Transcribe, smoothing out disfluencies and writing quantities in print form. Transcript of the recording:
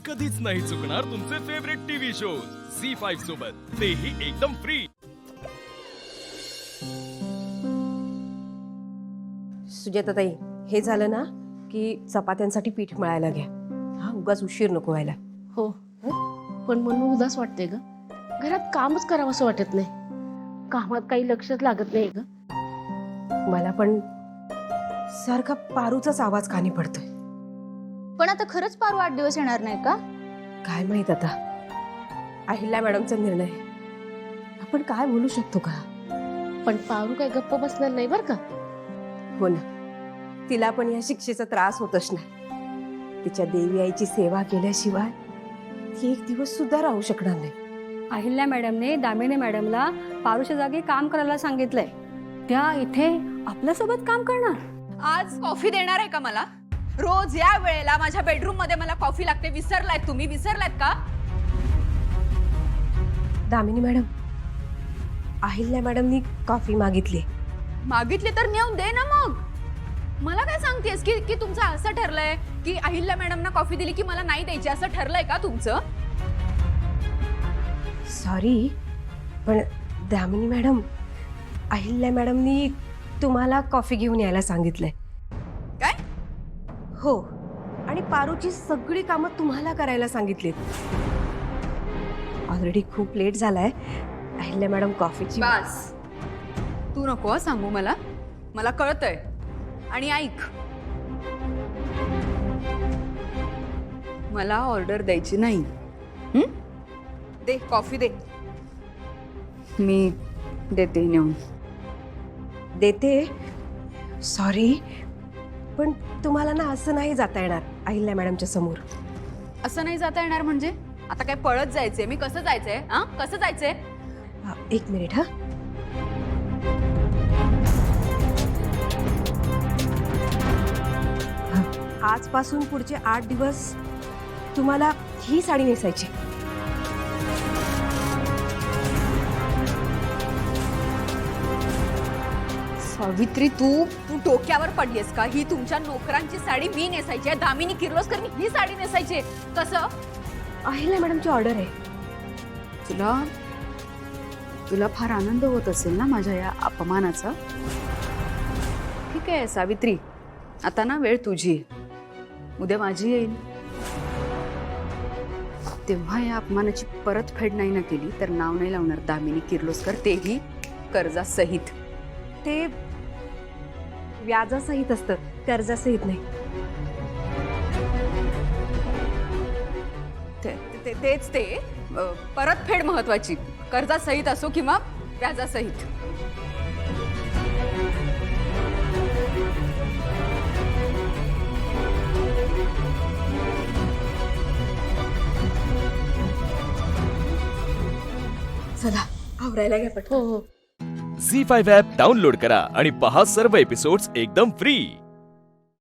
कधीच नाही चुकणार तुमचे फेवरेट टीव्ही शोज झी5 सोबत, तेही एकदम फ्री। सुजाताताई, हे झालं ना की चपात्यांसाठी पीठ मळायला घ्या। हा, उगाच उशीर नको व्हायला। हो, पण म्हणून उदास वाटते ग। घरात कामच करावं असं वाटत नाही, कामात काही लक्षच लागत नाही ग। मला पण सारखा पारूचाच आवाज कानी पडतोय। पण आता खरंच पारू 8 दिवस येणार नाही का? काय माहित आता, अहिल्या मॅडमचा निर्णय। आपण काय बोलू शकतो का? पण पारू काही गप्प बसणार नाही बर का। हो ना, तिला पण या शिक्षेचा त्रास होतच नाही। तिच्या देवी आईची सेवा केल्याशिवाय ती एक दिवस सुद्धा राहू शकणार नाही। अहिल्या मॅडमने दामिनी मॅडमला पारूच्या जागी काम करायला सांगितलंय। त्या इथे आपल्यासोबत काम करणार। आज कॉफी देणार आहे का मला? रोज या वेळेला माझ्या बेडरूम मध्ये मला कॉफी लागते। विसरलायत तुम्ही? विसरलायत का? दामिनी मॅडम, अहिल्या मॅडमनी कॉफी मागितली। मागितली तर नेऊन दे ना मग। मला काय सांगतेस की तुमचं असं ठरलंय की अहिल्या मॅडमना कॉफी दिली की मला नाही द्यायची, असं ठरलंय का तुमचं? सॉरी, पण दामिनी मॅडम, अहिल्या मॅडमनी तुम्हाला कॉफी घेऊन यायला सांगितलंय। काय? हो, आणि पारूची सगळी कामं तुम्हाला करायला सांगितलीत। ऑलरेडी खूप लेट झालाय। अहिल्या मॅडम कॉफीची बस, तू नको हं सांगू मला। मला कळतंय। आणि ऐक, मला ऑर्डर द्यायची नाही। दे कॉफी दे, मी देते नेऊन। देते। सॉरी, पण तुम्हाला ना असं नाही जाता येणार अहिल्या मॅडमच्या समोर। असं नाही जाता येणार म्हणजे? आता काय पळत जायचंय? मी कसं जायचंय? हा, कसं जायचंय? एक मिनिट। हा, आजपासून पुढचे 8 दिवस तुम्हाला ही साडी नेसायची। सावित्री, तू डोक्यावर पडलीस का? ही तुमच्या नोकरांची साडी मी नेसायची आहे। दामिनी किर्लोस्करनी ही साडी नेसायची आहे। कसं? अहिल्या मॅडमची ऑर्डर आहे। तुला फार आनंद होत असेल ना माझ्या या अपमानाचा? ठीक आहे सावित्री, आता ना वेळ तुझी, उद्या माझी येईल। तेव्हा या अपमानाची परतफेड नाही ना केली तर नाव नाही लावणार दामिनी किर्लोस्कर, तेही कर्जासहित। ते व्याजासहित असतं, कर्जासहित नाही। तेच ते, परतफेड महत्वाची, कर्जासहित असो किंवा व्याजासहित। चला, आवरायला घ्या पटकन। हो हो। झी5 ॲप डाउनलोड करा आणि पहा सर्व एपिसोड्स एकदम फ्री।